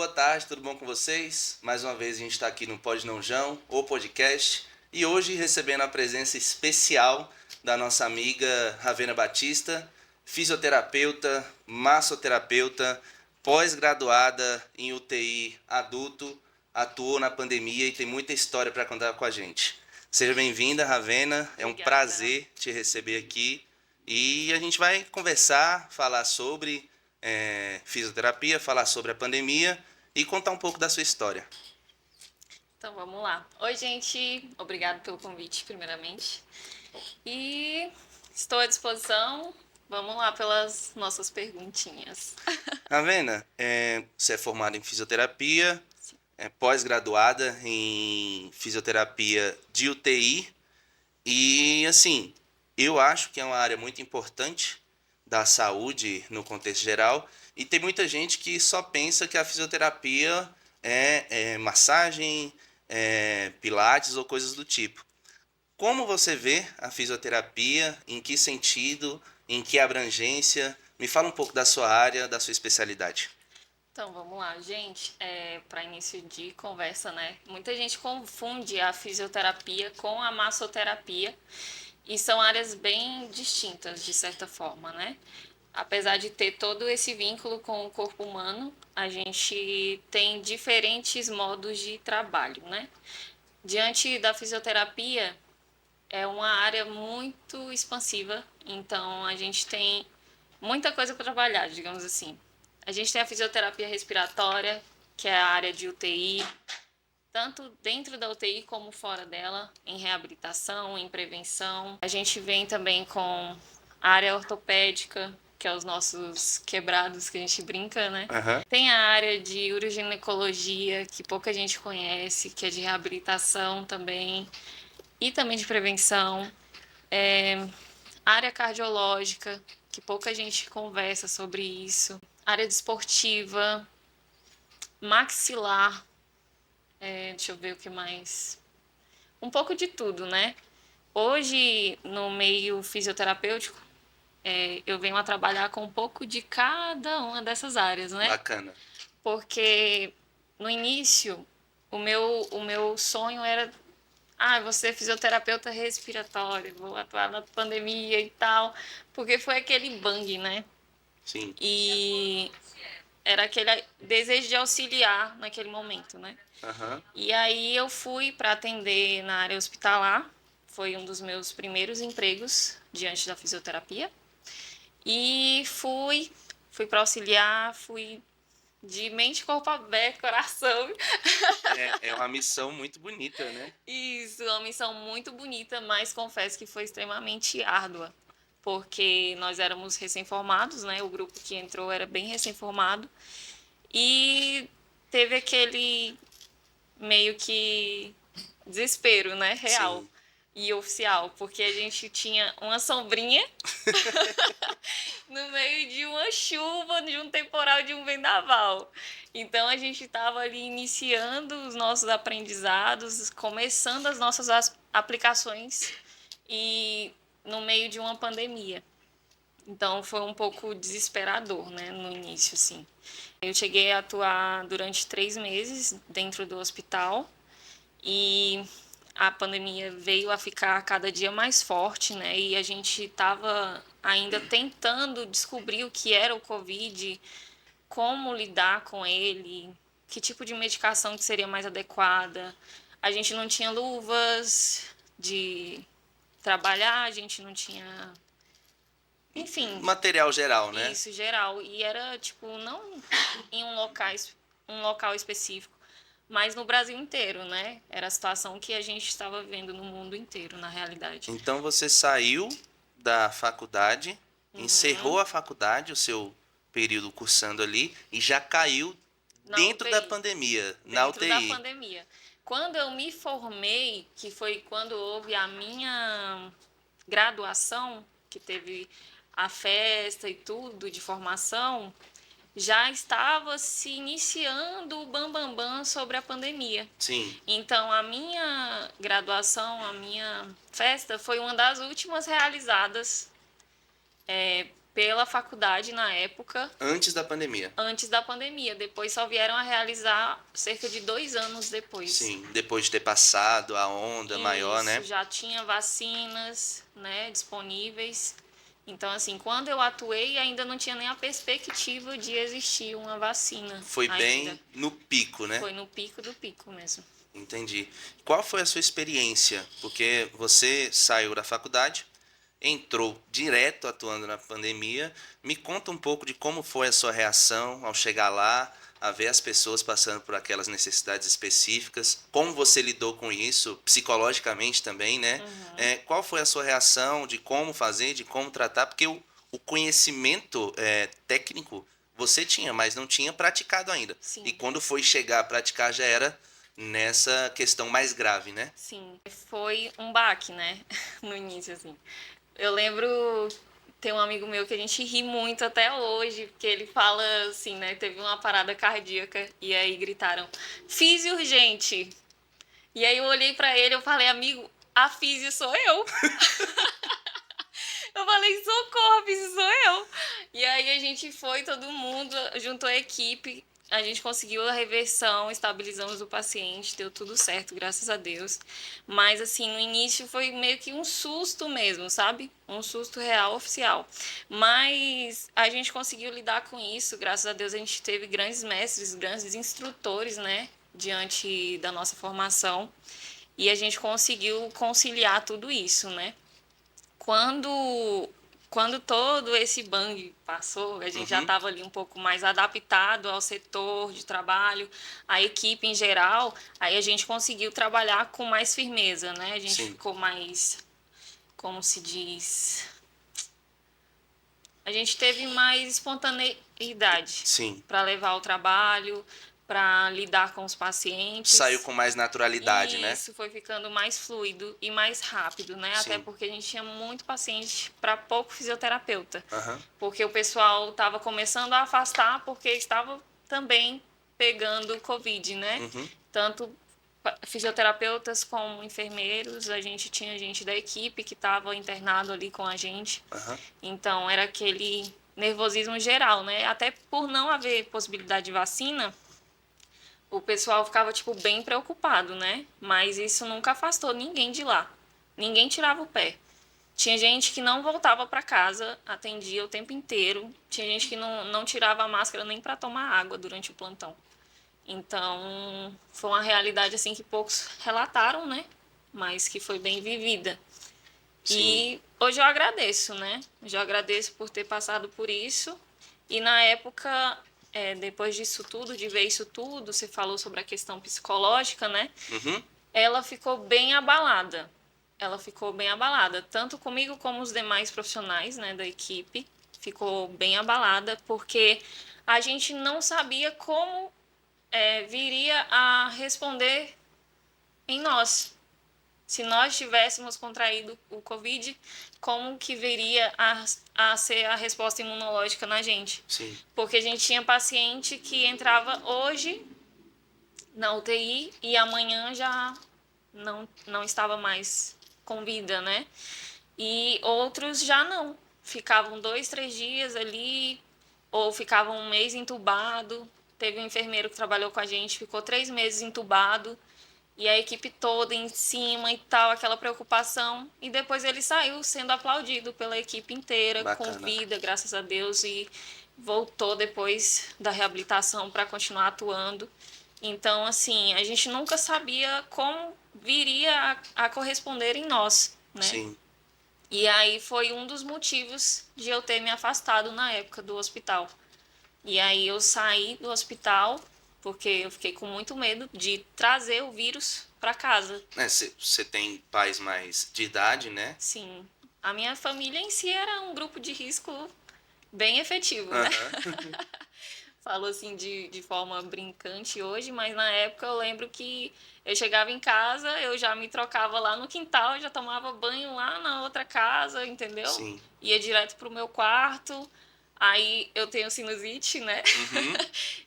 boa tarde, tudo bom com vocês? Mais uma vez a gente está aqui no Pode Não Jão, o podcast, e hoje recebendo a presença especial da nossa amiga Ravena Batista, fisioterapeuta, massoterapeuta, pós-graduada em UTI adulto, atuou na pandemia e tem muita história para contar com a gente. Seja bem-vinda, Ravena, é um Obrigada. prazer te receber aqui e a gente vai conversar, falar sobre fisioterapia, falar sobre a pandemia e contar um pouco da sua história. Então vamos lá. Oi, gente. Obrigado pelo convite, primeiramente. E estou à disposição. Vamos lá pelas nossas perguntinhas. Ravena, você é formada em fisioterapia, Sim. é pós-graduada em fisioterapia de UTI e, assim, eu acho que é uma área muito importante da saúde no contexto geral e tem muita gente que só pensa que a fisioterapia é massagem, pilates ou coisas do tipo. Como você vê a fisioterapia? Em que sentido? Em que abrangência? Me fala um pouco da sua área, da sua especialidade. Então vamos lá, gente. Para início de conversa, né? Muita gente confunde a fisioterapia com a massoterapia e são áreas bem distintas, de certa forma, né? Apesar de ter todo esse vínculo com o corpo humano, a gente tem diferentes modos de trabalho, né? Diante da fisioterapia, é uma área muito expansiva, então a gente tem muita coisa para trabalhar, digamos assim. A gente tem a fisioterapia respiratória, que é a área de UTI, tanto dentro da UTI como fora dela, em reabilitação, em prevenção. A gente vem também com a área ortopédica, que é os nossos quebrados que a gente brinca, né? Aham. Tem a área de uroginecologia, que pouca gente conhece, que é de reabilitação também, e também de prevenção. Área cardiológica, que pouca gente conversa sobre isso. Área desportiva, maxilar, deixa eu ver o que mais. Um pouco de tudo, né? Hoje, no meio fisioterapêutico, eu venho a trabalhar com um pouco de cada uma dessas áreas, né? Bacana. Porque no início, o meu sonho era vou ser fisioterapeuta respiratório, vou atuar na pandemia e tal, porque foi aquele bang, né? Sim. E era aquele desejo de auxiliar naquele momento, né? Aham. E aí eu fui para atender na área hospitalar, foi um dos meus primeiros empregos diante da fisioterapia. E fui para auxiliar, fui de mente, corpo aberto, coração. É uma missão muito bonita, né? Isso, uma missão muito bonita, mas confesso que foi extremamente árdua, porque nós éramos recém-formados, né? O grupo que entrou era bem recém-formado e teve aquele meio que desespero, né? Real Sim. e oficial, porque a gente tinha uma sombrinha no meio de uma chuva, de um temporal, de um vendaval. Então a gente estava ali iniciando os nossos aprendizados, começando as nossas aplicações e no meio de uma pandemia. Então foi um pouco desesperador, né, no início, assim. Eu cheguei a atuar durante 3 meses dentro do hospital e a pandemia veio a ficar cada dia mais forte, né? E a gente estava ainda tentando descobrir o que era o Covid, como lidar com ele, que tipo de medicação que seria mais adequada. A gente não tinha luvas de trabalhar, a gente não tinha, enfim, Material geral, né? isso geral. E era tipo não em um local específico, mas no Brasil inteiro, né? Era a situação que a gente estava vendo no mundo inteiro, na realidade. Então você saiu da faculdade, encerrou a faculdade, o seu período cursando ali, e já caiu Na dentro da UTI, pandemia, na dentro da UTI. pandemia. Quando eu me formei, que foi quando houve a minha graduação, que teve a festa e tudo de formação, já estava se iniciando o bambambam bam, bam sobre a pandemia. Sim. Então, a minha graduação, a minha festa foi uma das últimas realizadas pela faculdade na época, Antes da pandemia. antes da pandemia. Depois só vieram a realizar cerca de 2 anos depois. Sim, depois de ter passado a onda maior, Isso, né? já tinha vacinas, né, disponíveis. Então, assim, quando eu atuei, ainda não tinha nem a perspectiva de existir uma vacina Foi ainda. bem no pico, né? Foi no pico do pico mesmo. Entendi. Qual foi a sua experiência? Porque você saiu da faculdade, entrou direto atuando na pandemia. Me conta um pouco de como foi a sua reação ao chegar lá, a ver as pessoas passando por aquelas necessidades específicas, como você lidou com isso, psicologicamente também, né? Qual foi a sua reação de como fazer, de como tratar? Porque o conhecimento técnico você tinha, mas não tinha praticado ainda. E Sim, quando foi chegar a praticar já era nessa questão mais grave, né? sim. Foi um baque, né? No início, assim. Eu lembro, tem um amigo meu que a gente ri muito até hoje, porque ele fala assim, né? Teve uma parada cardíaca e aí gritaram, físio urgente. E aí eu olhei pra ele e falei, amigo, a físio sou eu. Eu falei, socorro, isso sou eu. E aí a gente foi, todo mundo, juntou a equipe, a gente conseguiu a reversão, estabilizamos o paciente, deu tudo certo, graças a Deus. Mas assim, no início foi meio que um susto mesmo, sabe? Um susto real, oficial. Mas a gente conseguiu lidar com isso, graças a Deus a gente teve grandes mestres, grandes instrutores, né? Diante da nossa formação. E a gente conseguiu conciliar tudo isso, né? Quando, quando todo esse bang passou, a gente já Uhum, estava ali um pouco mais adaptado ao setor de trabalho, à equipe em geral, aí a gente conseguiu trabalhar com mais firmeza, né? A gente sim, ficou mais, como se diz, a gente teve mais espontaneidade sim. para levar o trabalho, para lidar com os Saiu pacientes. com mais naturalidade, E né? isso foi ficando mais fluido e mais rápido, né? Até Sim. porque a gente tinha muito paciente para pouco fisioterapeuta. Aham. Porque o pessoal estava começando a afastar porque estava também pegando Covid, né? Uhum. Tanto fisioterapeutas como enfermeiros, a gente tinha gente da equipe que estava internado ali com a gente. Aham. Então era aquele nervosismo geral, né? Até por não haver possibilidade de vacina, o pessoal ficava, tipo, bem preocupado, né? Mas isso nunca afastou ninguém de lá. Ninguém tirava o pé. Tinha gente que não voltava para casa, atendia o tempo inteiro. Tinha gente que não tirava a máscara nem para tomar água durante o plantão. Então, foi uma realidade, assim, que poucos relataram, né? Mas que foi bem vivida. Sim. E hoje eu agradeço, né? Hoje eu agradeço por ter passado por isso. E na época, depois disso tudo, de ver isso tudo, você falou sobre a questão psicológica, né? Uhum. Ela ficou bem abalada. Ela ficou bem abalada, tanto comigo como os demais profissionais, né, da equipe. Ficou bem abalada, porque a gente não sabia como viria a responder em nós. Se nós tivéssemos contraído o Covid, como que viria a ser a resposta imunológica na gente? Sim. Porque a gente tinha paciente que entrava hoje na UTI e amanhã já não estava mais com vida, né? E outros já não. Ficavam 2, 3 dias ali, ou ficavam um mês entubado. Teve um enfermeiro que trabalhou com a gente, ficou 3 meses entubado e a equipe toda em cima e tal, aquela preocupação. E depois ele saiu sendo aplaudido pela equipe inteira, com Bacana. vida, graças a Deus, e voltou depois da reabilitação para continuar atuando. Então, assim, a gente nunca sabia como viria a corresponder em nós, né? Sim. E aí foi um dos motivos de eu ter me afastado na época do hospital. E aí eu saí do hospital porque eu fiquei com muito medo de trazer o vírus para casa. Você tem pais mais de idade, né? Sim, a minha família em si era um grupo de risco bem efetivo, né? Aham. Falo assim de forma brincante hoje, mas na época eu lembro que eu chegava em casa, eu já me trocava lá no quintal, já tomava banho lá na outra casa, entendeu? Sim. Ia direto pro meu quarto. Aí eu tenho sinusite, né? Uhum.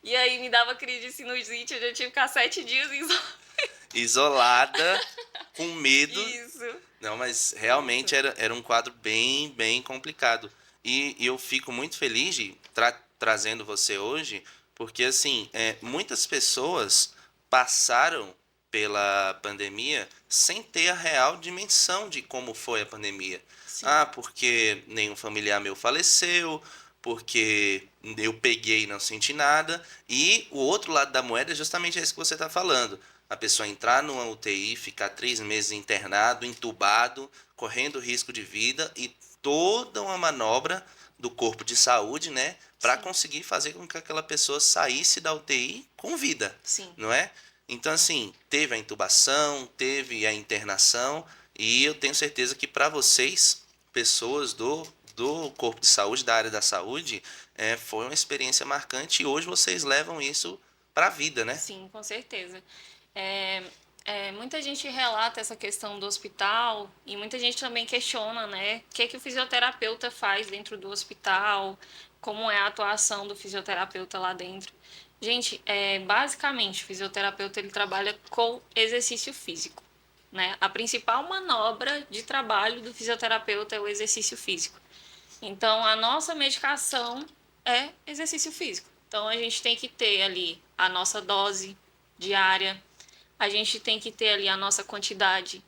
E aí me dava crise de sinusite, eu já tive que ficar 7 dias em Isolada, com medo. Isso. Não, mas Isso. realmente era um quadro bem, bem complicado. E eu fico muito feliz de trazendo você hoje, porque assim, muitas pessoas passaram pela pandemia sem ter a real dimensão de como foi a pandemia. Sim, Ah, porque nenhum familiar meu faleceu, porque eu peguei e não senti nada. E o outro lado da moeda é justamente esse que você está falando. A pessoa entrar numa UTI, ficar 3 meses internado, entubado, correndo risco de vida e toda uma manobra do corpo de saúde, né, para sim, conseguir fazer com que aquela pessoa saísse da UTI com vida, sim. não é? Então, assim, teve a intubação, teve a internação, e eu tenho certeza que para vocês, pessoas do corpo de saúde, da área da saúde, foi uma experiência marcante e hoje vocês levam isso para a vida, né? Sim, com certeza. É, muita gente relata essa questão do hospital e muita gente também questiona, né, o que o fisioterapeuta faz dentro do hospital, como é a atuação do fisioterapeuta lá dentro. Gente, basicamente, o fisioterapeuta ele trabalha com exercício físico, né? A principal manobra de trabalho do fisioterapeuta é o exercício físico. Então, a nossa medicação é exercício físico. Então, a gente tem que ter ali a nossa dose diária, a gente tem que ter ali a nossa quantidade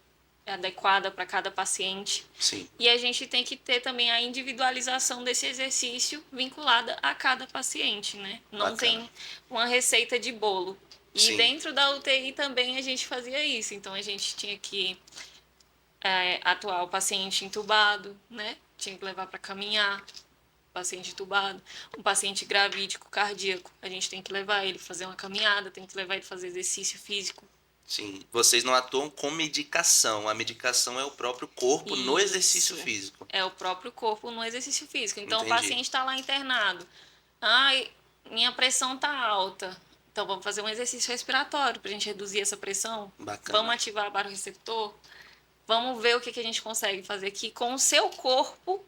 adequada para cada paciente. Sim, E a gente tem que ter também a individualização desse exercício vinculada a cada paciente, né? Não bacana. tem uma receita de bolo. E Sim, dentro da UTI também a gente fazia isso. Então a gente tinha que atuar o paciente entubado, né? Tinha que levar para caminhar, paciente entubado, um paciente gravídico cardíaco, a gente tem que levar ele fazer uma caminhada, tem que levar ele fazer exercício físico. sim. Vocês não atuam com medicação. A medicação é o próprio corpo no exercício Isso. físico. É o próprio corpo no exercício físico. Então o Entendi. paciente está lá internado. Ai, minha pressão está alta. Então vamos fazer um exercício respiratório para a gente reduzir essa pressão. Vamos Bacana. ativar o baroreceptor. Vamos ver o que a gente consegue fazer aqui com o seu corpo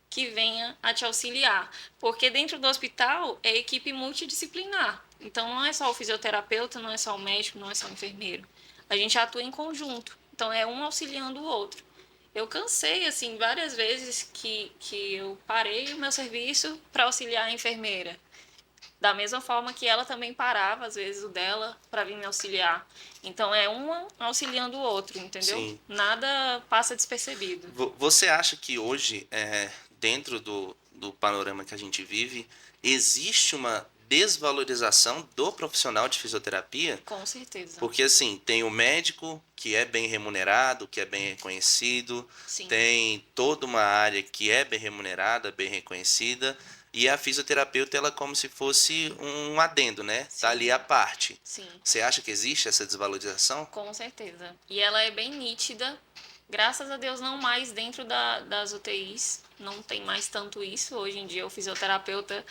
que venha a te auxiliar. Porque dentro do hospital é equipe multidisciplinar. Então não é só o fisioterapeuta, não é só o médico, não é só o enfermeiro. A gente atua em conjunto. Então é um auxiliando o outro. Eu cansei, assim, várias vezes que eu parei o meu serviço para auxiliar a enfermeira. Da mesma forma que ela também parava, às vezes, o dela para vir me auxiliar. Então é um auxiliando o outro, entendeu? Sim. Nada passa despercebido. Você acha que hoje, dentro do panorama que a gente vive, existe uma desvalorização do profissional de fisioterapia? Com certeza. Porque, assim, tem o médico que é bem remunerado, que é bem reconhecido, Sim, tem toda uma área que é bem remunerada, bem reconhecida, e a fisioterapeuta, ela é como se fosse um adendo, né? Tá sim, ali à parte. sim. Você acha que existe essa desvalorização? Com certeza. E ela é bem nítida. Graças a Deus, não mais dentro das UTIs. Não tem mais tanto isso. Hoje em dia, o fisioterapeuta.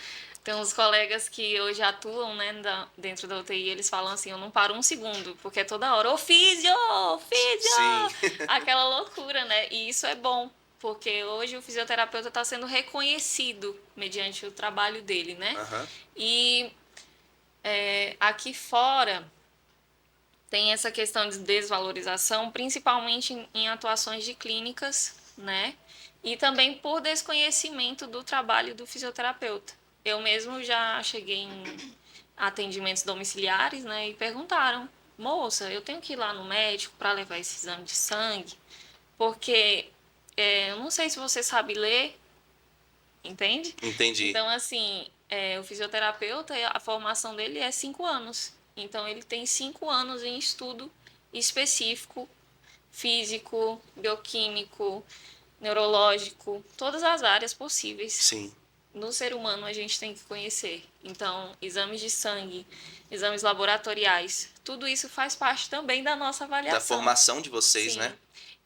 Tem uns colegas que hoje atuam, né, dentro da UTI. Eles falam assim: eu não paro um segundo, porque é toda hora: ô físio! Sim. Físio! Aquela loucura, né? E isso é bom. Porque hoje o fisioterapeuta está sendo reconhecido mediante o trabalho dele, né? Aham. E aqui fora, tem essa questão de desvalorização, principalmente em atuações de clínicas, né? E também por desconhecimento do trabalho do fisioterapeuta. Eu mesmo já cheguei em atendimentos domiciliares, né? E perguntaram: moça, eu tenho que ir lá no médico para levar esse exame de sangue? Porque eu não sei se você sabe ler, entende? Entendi. Então, assim, o fisioterapeuta, a formação dele é 5 anos. Então, ele tem 5 anos em estudo específico, físico, bioquímico, neurológico, todas as áreas possíveis Sim. no ser humano a gente tem que conhecer. Então, exames de sangue, exames laboratoriais, tudo isso faz parte também da nossa Da avaliação. formação de vocês, né? Sim.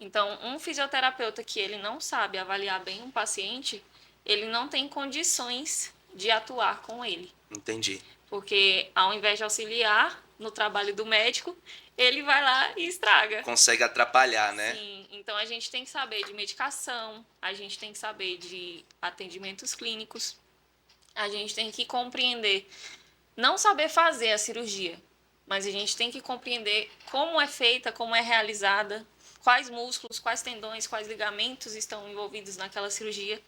Então, um fisioterapeuta que ele não sabe avaliar bem um paciente, ele não tem condições de atuar com ele. Entendi. Porque ao invés de auxiliar no trabalho do médico, ele vai lá e estraga. Consegue atrapalhar, né? Sim, então a gente tem que saber de medicação, a gente tem que saber de atendimentos clínicos, a gente tem que compreender, não saber fazer a cirurgia, mas a gente tem que compreender como é feita, como é realizada, quais músculos, quais tendões, quais ligamentos estão envolvidos naquela cirurgia,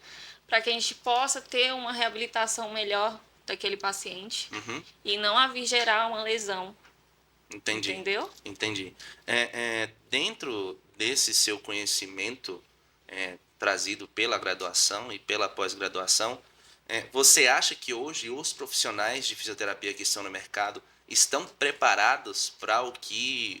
para que a gente possa ter uma reabilitação melhor daquele paciente e não a vir gerar uma lesão. Entendi. Entendeu? Entendi. Dentro desse seu conhecimento trazido pela graduação e pela pós-graduação, você acha que hoje os profissionais de fisioterapia que estão no mercado estão preparados para o que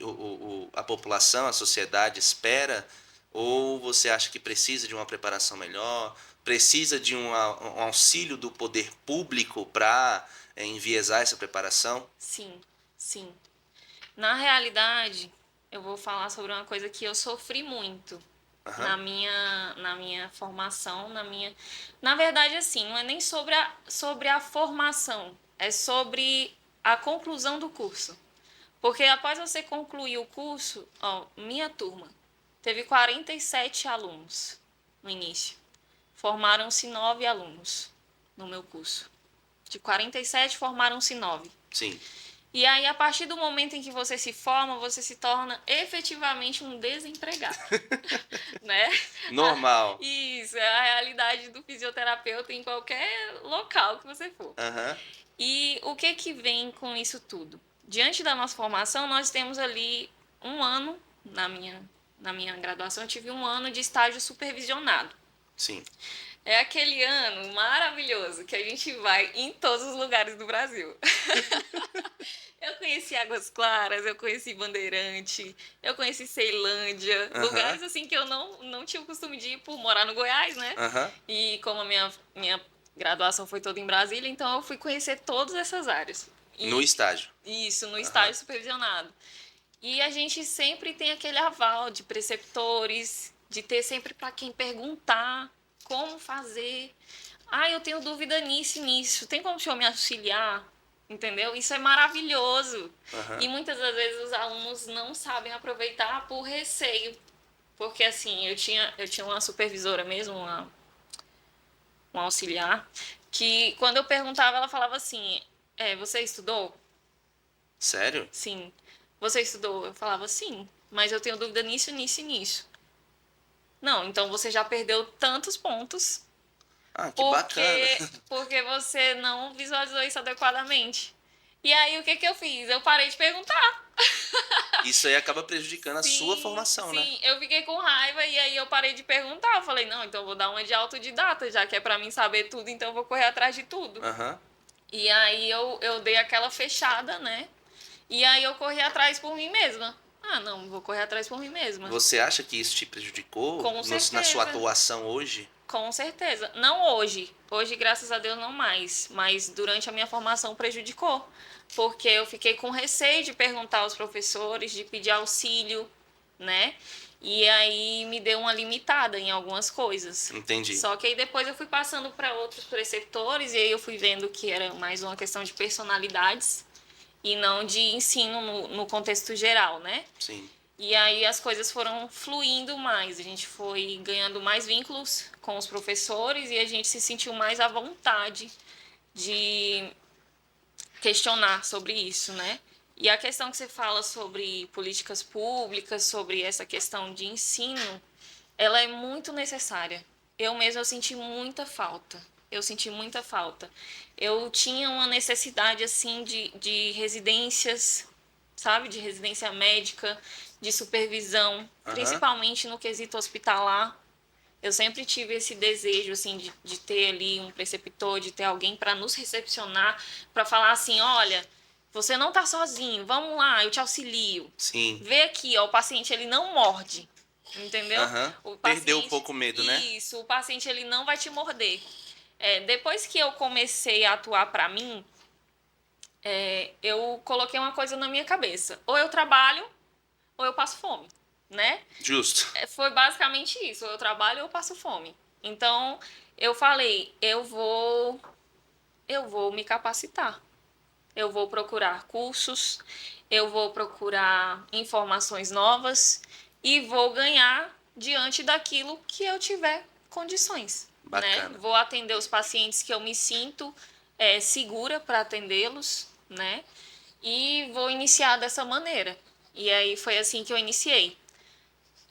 a população, a sociedade espera? Ou você acha que precisa de uma preparação melhor, precisa de um auxílio do poder público para enviesar essa preparação? Sim, sim. Na realidade, eu vou falar sobre uma coisa que eu sofri muito na minha formação, Na verdade, assim, não é nem sobre a formação, é sobre a conclusão do curso. Porque após você concluir o curso, ó, minha turma teve 47 alunos no início. Formaram-se 9 alunos no meu curso. De 47, formaram-se 9. Sim. E aí, a partir do momento em que você se forma, você se torna efetivamente um desempregado, né? Normal. Isso, é a realidade do fisioterapeuta em qualquer local que você for. E o que vem com isso tudo? Diante da nossa formação, nós temos ali um ano, na minha graduação, eu tive um ano de estágio supervisionado. Sim. É aquele ano maravilhoso que a gente vai em todos os lugares do Brasil. Eu conheci Águas Claras, eu conheci Bandeirante, eu conheci Ceilândia, lugares assim que eu não tinha o costume de ir por morar no Goiás, né? E como a minha graduação foi toda em Brasília, então eu fui conhecer todas essas áreas. No estágio. Isso, no estágio supervisionado. E a gente sempre tem aquele aval de preceptores, de ter sempre para quem perguntar como fazer. Ah, eu tenho dúvida nisso e nisso. Tem como o senhor me auxiliar? Entendeu? Isso é maravilhoso. E muitas das vezes os alunos não sabem aproveitar por receio. Porque assim, eu tinha uma supervisora mesmo, uma auxiliar, que quando eu perguntava, ela falava assim, você estudou? Sério? Sim. Você estudou? Eu falava, sim, mas eu tenho dúvida nisso, nisso e nisso. Não, então você já perdeu tantos pontos. Ah, que bacana. Porque você não visualizou isso adequadamente. E aí, o que eu fiz? Eu parei de perguntar. Isso aí acaba prejudicando a sua formação, né? Sim, eu fiquei com raiva e aí eu parei de perguntar. Eu falei, não, então eu vou dar uma de autodidata, já que é pra mim saber tudo, então eu vou correr atrás de tudo. E aí eu dei aquela fechada, né? E aí eu corri atrás por mim mesma. Ah, não, vou correr atrás por mim mesma. Você acha que isso te prejudicou na sua atuação hoje? Com certeza. Não hoje. Hoje, graças a Deus, não mais. Mas durante a minha formação prejudicou. Porque eu fiquei com receio de perguntar aos professores, de pedir auxílio, né? E aí me deu uma limitada em algumas coisas. Entendi. Só que aí depois eu fui passando para outros preceptores e aí eu fui vendo que era mais uma questão de personalidades e não de ensino no contexto geral, né? Sim. E aí as coisas foram fluindo mais, a gente foi ganhando mais vínculos com os professores e a gente se sentiu mais à vontade de questionar sobre isso, né? E a questão que você fala sobre políticas públicas, sobre essa questão de ensino, ela é muito necessária. Eu mesma senti muita falta. Eu tinha uma necessidade, assim, de residências, sabe? De residência médica, de supervisão, principalmente no quesito hospitalar. Eu sempre tive esse desejo, assim, de ter ali um preceptor, de ter alguém para nos recepcionar, para falar assim, olha, você não tá sozinho, vamos lá, eu te auxilio. Sim. Vê aqui, ó, o paciente, ele não morde, entendeu? O paciente, perdeu um pouco o medo, né? Isso, o paciente, ele não vai te morder. Depois que eu comecei a atuar para mim, eu coloquei uma coisa na minha cabeça. Ou eu trabalho, ou eu passo fome, né? Justo. Foi basicamente isso. Ou eu trabalho, ou eu passo fome. Então, eu falei, eu vou me capacitar. Eu vou procurar cursos, eu vou procurar informações novas e vou ganhar diante daquilo que eu tiver condições. Bacana. Né? Vou atender os pacientes que eu me sinto segura para atendê-los, né? E vou iniciar dessa maneira. E aí foi assim que eu iniciei.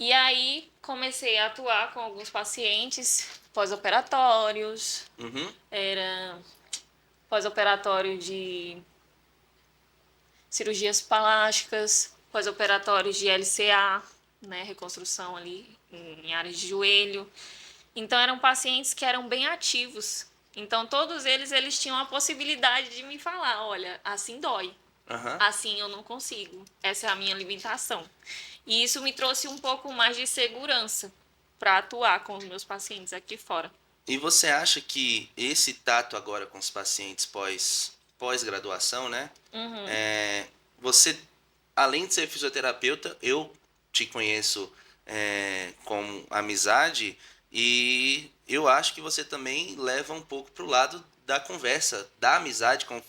E aí comecei a atuar com alguns pacientes pós-operatórios, Uhum. era pós-operatório de cirurgias plásticas, pós-operatórios de LCA, né, reconstrução ali em áreas de joelho. Então eram pacientes que eram bem ativos. Então todos eles tinham a possibilidade de me falar, olha, assim dói, Aham. assim eu não consigo, essa é a minha limitação. E isso me trouxe um pouco mais de segurança para atuar com os meus pacientes aqui fora. E você acha que esse tato agora com os pacientes pós-graduação, né? Uhum. É, você, além de ser fisioterapeuta, eu te conheço como amizade e eu acho que você também leva um pouco pro lado da conversa, da amizade com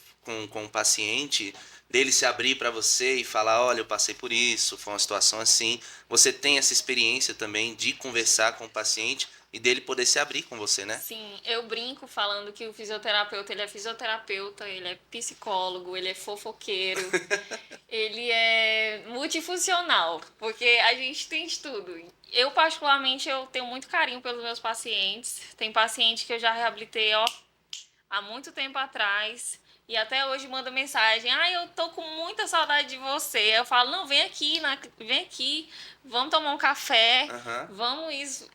o paciente, dele se abrir para você e falar, olha, eu passei por isso, foi uma situação assim. Você tem essa experiência também de conversar com o paciente e dele poder se abrir com você, né? Sim, eu brinco falando que o fisioterapeuta, ele é fisioterapeuta, ele é psicólogo, ele é fofoqueiro, ele é multifuncional, porque a gente tem de tudo. Eu, particularmente, eu tenho muito carinho pelos meus pacientes. Tem paciente que eu já reabilitei, ó, há muito tempo atrás. E até hoje manda mensagem, eu tô com muita saudade de você. Eu falo, não, vem aqui, vamos tomar um café, Aham, vamos isso.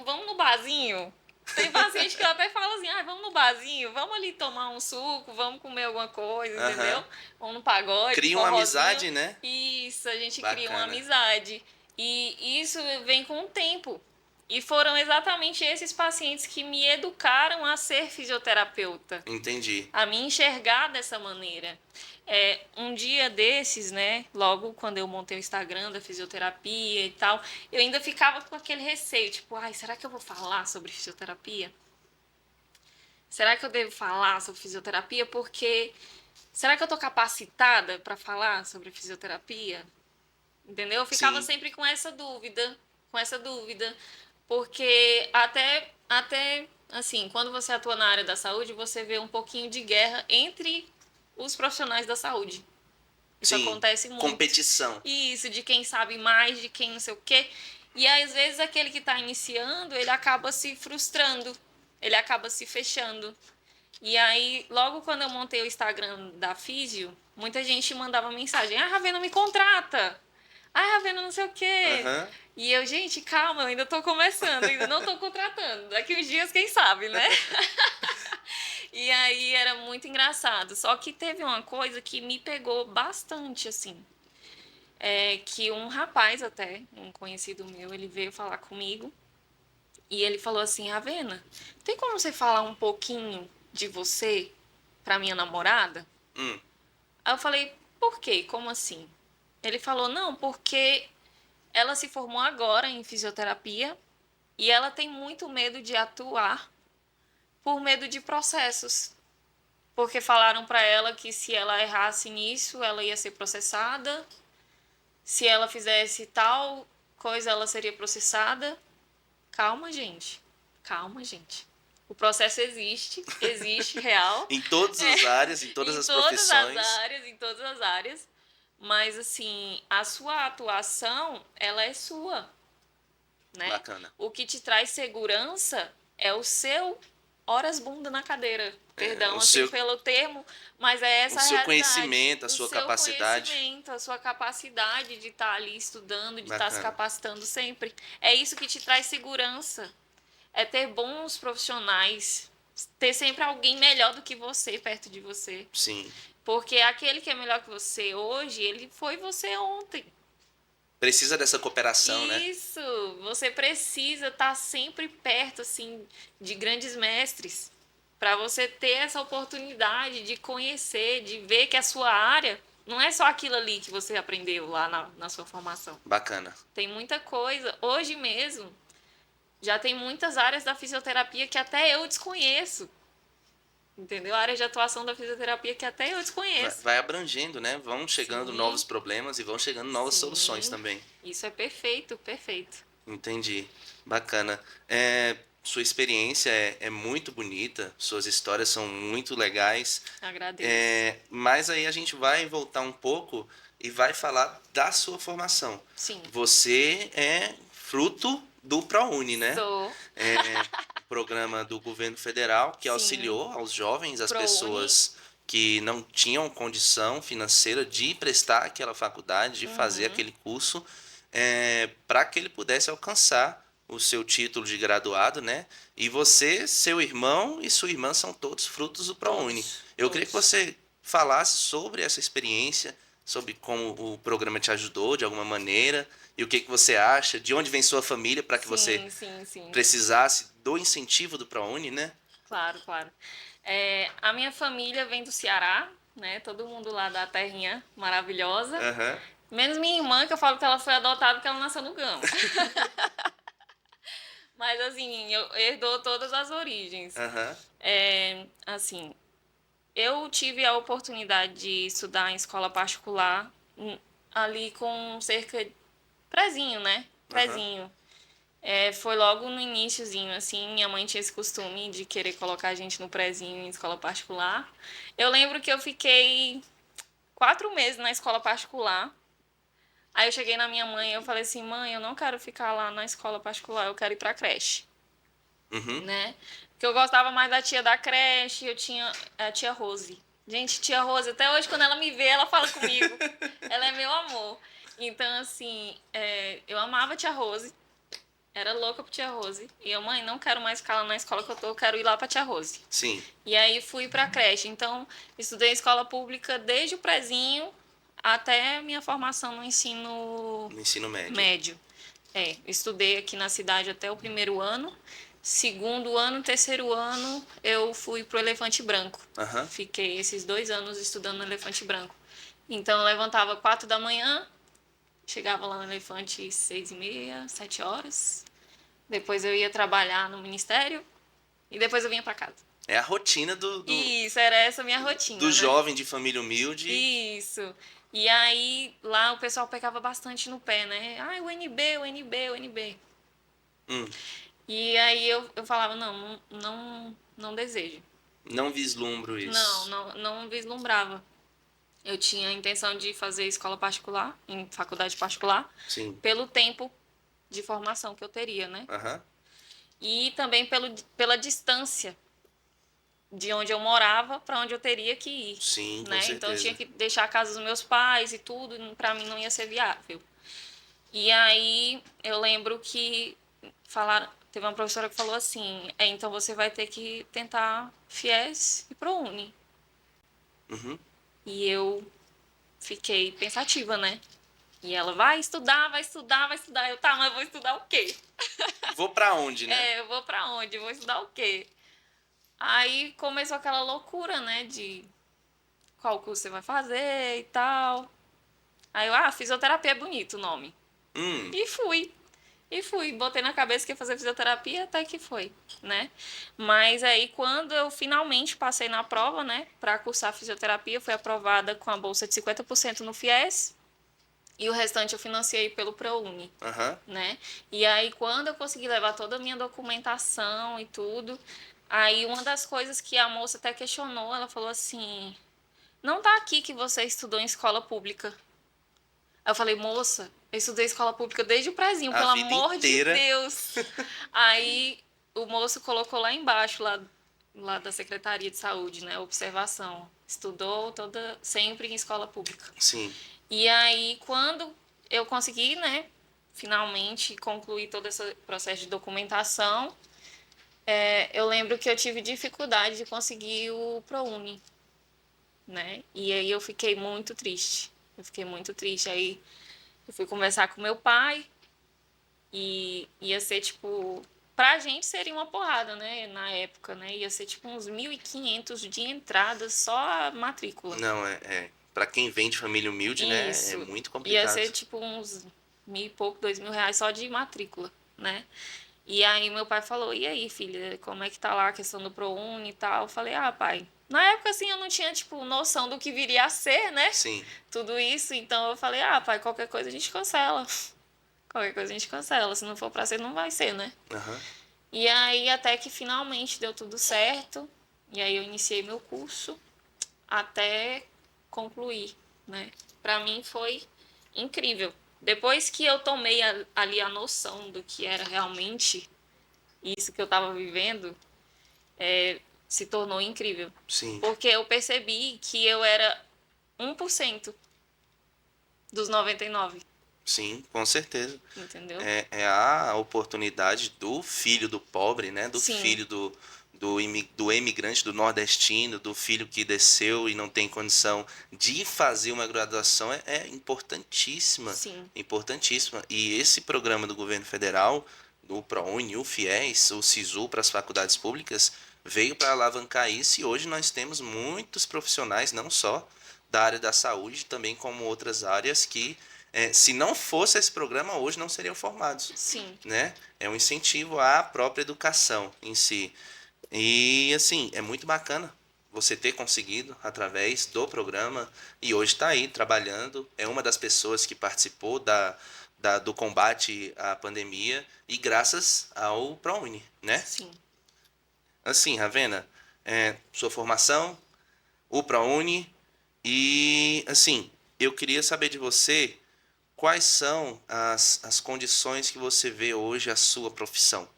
Vamos no barzinho. Tem paciente que eu até falo assim, vamos no barzinho, vamos ali tomar um suco, vamos comer alguma coisa, entendeu? aham. Vamos no pagode, Cria uma forrozinho. amizade, né? Isso, a gente cria uma Bacana. amizade. E isso vem com o tempo. E foram exatamente esses pacientes que me educaram a ser fisioterapeuta, Entendi. a me enxergar dessa maneira. Um dia desses, né, logo quando eu montei o Instagram da fisioterapia e tal, eu ainda ficava com aquele receio, tipo, será que eu vou falar sobre fisioterapia? Será que eu devo falar sobre fisioterapia? Porque será que eu tô capacitada para falar sobre fisioterapia? Entendeu? Eu ficava Sim, sempre com essa dúvida, porque até assim, quando você atua na área da saúde, você vê um pouquinho de guerra entre os profissionais da saúde. Isso sim. acontece muito. Competição. E isso de quem sabe mais, de quem não sei o quê. E às vezes aquele que está iniciando, ele acaba se frustrando, ele acaba se fechando. E aí, logo quando eu montei o Instagram da Físio, muita gente mandava mensagem: Ravena, me contrata! Ravena, não sei o quê. Aham. E eu, gente, calma, eu ainda tô começando, ainda não tô contratando. Daqui uns dias, quem sabe, né? E aí era muito engraçado. Só que teve uma coisa que me pegou bastante, assim. Que um rapaz até, um conhecido meu, ele veio falar comigo. E ele falou assim, Ravena, tem como você falar um pouquinho de você pra minha namorada? Hum, Aí eu falei, por quê? Como assim? Ele falou, não, porque ela se formou agora em fisioterapia e ela tem muito medo de atuar por medo de processos. Porque falaram pra ela que se ela errasse nisso, ela ia ser processada. Se ela fizesse tal coisa, ela seria processada. Calma, gente. Calma, gente. O processo existe real, em todas as áreas, em todas em as todas as profissões. áreas, em todas as áreas. Mas assim, a sua atuação, ela é sua, né? Bacana. O que te traz segurança é o seu horas bunda na cadeira. É, Perdão, assim, pelo termo, mas é o essa a seu realidade. conhecimento, a O sua seu capacidade. conhecimento, a sua capacidade de estar ali estudando, de estar se Bacana. capacitando sempre. É isso que te traz segurança. É ter bons profissionais. Ter sempre alguém melhor do que você perto de você. Sim. Porque aquele que é melhor que você hoje, ele foi você ontem. Precisa dessa cooperação, né? Isso, você precisa estar sempre perto assim de grandes mestres para você ter essa oportunidade de conhecer, de ver que a sua área não é só aquilo ali que você aprendeu lá na sua formação. Bacana. Tem muita coisa. Hoje mesmo já tem muitas áreas da fisioterapia que até eu desconheço. Entendeu? Áreas de atuação da fisioterapia que até eu desconheço. Vai abrangendo, né? Vão chegando Sim, novos problemas e vão chegando novas soluções sim. também. Isso é perfeito, perfeito. Entendi. Bacana. Sua experiência é muito bonita, suas histórias são muito legais. Agradeço. Mas aí a gente vai voltar um pouco e vai falar da sua formação. Sim. Você é fruto do ProUni, né? Sou. É um programa do governo federal que Sim. auxiliou aos jovens, as ProUni. pessoas que não tinham condição financeira de prestar aquela faculdade, de fazer Uhum. aquele curso, para que ele pudesse alcançar o seu título de graduado, né? E você, seu irmão e sua irmã são todos frutos do ProUni. Todos. Eu queria que Todos. você falasse sobre essa experiência, sobre como o programa te ajudou de alguma maneira e o que que você acha, de onde vem sua família para que você Sim, sim, sim. precisasse do incentivo do ProUni, né? Claro, claro. A minha família vem do Ceará, né? Todo mundo lá da terrinha maravilhosa. Aham, Menos minha irmã, que eu falo que ela foi adotada porque ela nasceu no Gama. Mas assim, eu herdou todas as origens. aham, Assim, eu tive a oportunidade de estudar em escola particular ali com cerca prezinho, né? aham. Prezinho. Foi logo no iniciozinho, assim, minha mãe tinha esse costume de querer colocar a gente no prezinho em escola particular. Eu lembro que eu fiquei 4 meses na escola particular. Aí eu cheguei na minha mãe e eu falei assim, mãe, eu não quero ficar lá na escola particular, eu quero ir pra creche, Uhum. né? Porque eu gostava mais da tia da creche, eu tinha a tia Rose. Gente, tia Rose, até hoje quando ela me vê, ela fala comigo. Ela é meu amor. Então, assim, eu amava a tia Rose. Era louca pro tia Rose. E eu, mãe, não quero mais ficar lá na escola que eu tô, eu quero ir lá pra tia Rose. Sim, E aí fui pra creche. Então, estudei escola pública desde o prezinho até minha formação no ensino no ensino médio. médio. Estudei aqui na cidade até o primeiro ano. Segundo ano, terceiro ano, eu fui pro Elefante Branco. Aham, Fiquei esses 2 anos estudando no Elefante Branco. Então, eu levantava 4 da manhã, chegava lá no Elefante 6h30, 7 horas. Depois eu ia trabalhar no ministério e depois eu vinha pra casa. é a rotina Isso, era essa a minha do rotina, né? jovem de família humilde. Isso. E aí lá o pessoal pegava bastante no pé, né? Ai, o NB, o NB, o NB. Hum, E aí eu falava, não, não, não desejo. não vislumbro Não, isso. não, não vislumbrava. Eu tinha a intenção de fazer escola particular, em faculdade particular, Sim, pelo tempo de formação que eu teria, né? aham, E também pela distância de onde eu morava para onde eu teria que ir, sim, com né? Então eu tinha certeza. que deixar a casa dos meus pais e tudo, para mim não ia ser viável. E aí eu lembro que falaram, teve uma professora que falou assim, então você vai ter que tentar FIES e ProUni. Uhum. E eu fiquei pensativa, né? E ela vai estudar, vai estudar, vai estudar. Eu, tá, mas vou estudar o quê? Vou pra onde, né? Eu vou pra onde? Vou estudar o quê? Aí começou aquela loucura, né, de qual curso você vai fazer e tal. Aí eu, fisioterapia é bonito o nome. Hum, E fui. E fui, botei na cabeça que ia fazer fisioterapia, até que foi, né? Mas aí quando eu finalmente passei na prova, né, para cursar fisioterapia, fui aprovada com a bolsa de 50% no FIES e o restante eu financiei pelo ProUni, aham, né? E aí quando eu consegui levar toda a minha documentação e tudo, aí uma das coisas que a moça até questionou, ela falou assim: "Não tá aqui que você estudou em escola pública". Aí eu falei, moça, eu estudei escola pública desde o prezinho, a pelo vida amor de inteira. Deus. Aí o moço colocou lá embaixo, lá da Secretaria de Saúde, né? Observação. Estudou sempre em escola pública. Sim, E aí, quando eu consegui, né, finalmente concluir todo esse processo de documentação, eu lembro que eu tive dificuldade de conseguir o ProUni, né? E aí eu fiquei muito triste. Eu fiquei muito triste. Aí eu fui conversar com meu pai e ia ser tipo. Pra gente seria uma porrada, né? Na época, né? Ia ser tipo uns 1.500 de entrada só a matrícula. não, para quem vem de família humilde, né, é Isso. muito Ia complicado. ser tipo uns 1.000 e pouco, 2.000 reais só de matrícula, né? E aí meu pai falou, e aí, filha, como é que tá lá a questão do ProUni e tal? Eu falei, pai, na época assim eu não tinha, tipo, noção do que viria a ser, né? Sim, Tudo isso, então eu falei, pai, qualquer coisa a gente cancela. Qualquer coisa a gente cancela. Se não for pra ser, não vai ser, né? aham, E aí, até que finalmente deu tudo certo. E aí, eu iniciei meu curso até concluir, né? Pra mim foi incrível. Depois que eu tomei ali a noção do que era realmente isso que eu estava vivendo, se tornou incrível. Sim, Porque eu percebi que eu era 1% dos 99, sim, com certeza. entendeu? É a oportunidade do filho do pobre, né? Do Sim, filho do emigrante, do nordestino, do filho que desceu e não tem condição de fazer uma graduação é importantíssima, sim, importantíssima. E esse programa do governo federal, do ProUni, o FIES, o SISU para as faculdades públicas, veio para alavancar isso e hoje nós temos muitos profissionais, não só da área da saúde, também como outras áreas que se não fosse esse programa, hoje não seriam formados, sim. né? É um incentivo à própria educação em si. E, assim, é muito bacana você ter conseguido através do programa e hoje está aí trabalhando. É uma das pessoas que participou do combate à pandemia e graças ao ProUni, né? Sim. Assim, Ravena, sua formação, o ProUni e, assim, eu queria saber de você quais são as condições que você vê hoje a sua profissão?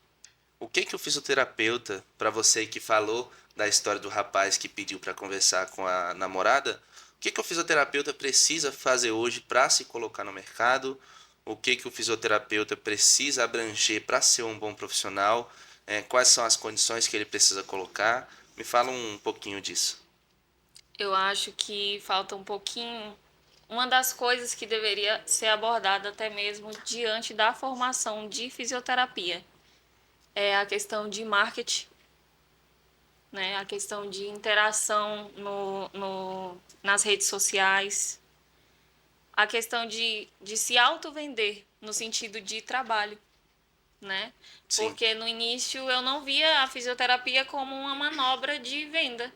O que que o fisioterapeuta, para você que falou da história do rapaz que pediu para conversar com a namorada, o que que o fisioterapeuta precisa fazer hoje para se colocar no mercado? O que que o fisioterapeuta precisa abranger para ser um bom profissional? Quais são as condições que ele precisa colocar? Me fala um pouquinho disso. Eu acho que falta um pouquinho. Uma das coisas que deveria ser abordada até mesmo diante da formação de fisioterapia é a questão de marketing, né? A questão de interação nas redes sociais, a questão de se auto-vender no sentido de trabalho, né? Sim. Porque no início eu não via a fisioterapia como uma manobra de venda.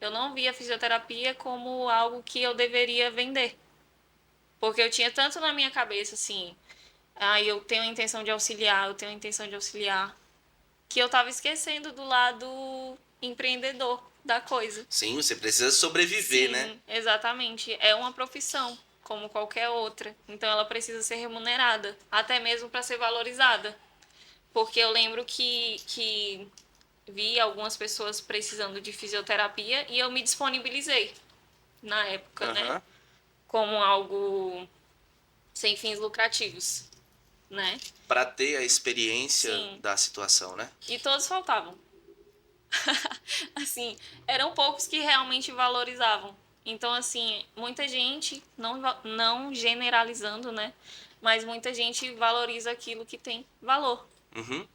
Eu não via a fisioterapia como algo que eu deveria vender. Porque eu tinha tanto na minha cabeça assim, eu tenho a intenção de auxiliar, eu tenho a intenção de auxiliar, que eu tava esquecendo do lado empreendedor da coisa. Sim, você precisa sobreviver, né? Sim, exatamente. É uma profissão, como qualquer outra. Então ela precisa ser remunerada, até mesmo para ser valorizada. Porque eu lembro que vi algumas pessoas precisando de fisioterapia e eu me disponibilizei na época, né? Aham. Como algo sem fins lucrativos, né? Para ter a experiência Sim. da situação, né? E todos faltavam. Assim, eram poucos que realmente valorizavam. Então, assim, muita gente, não generalizando, né? Mas muita gente valoriza aquilo que tem valor, Uhum.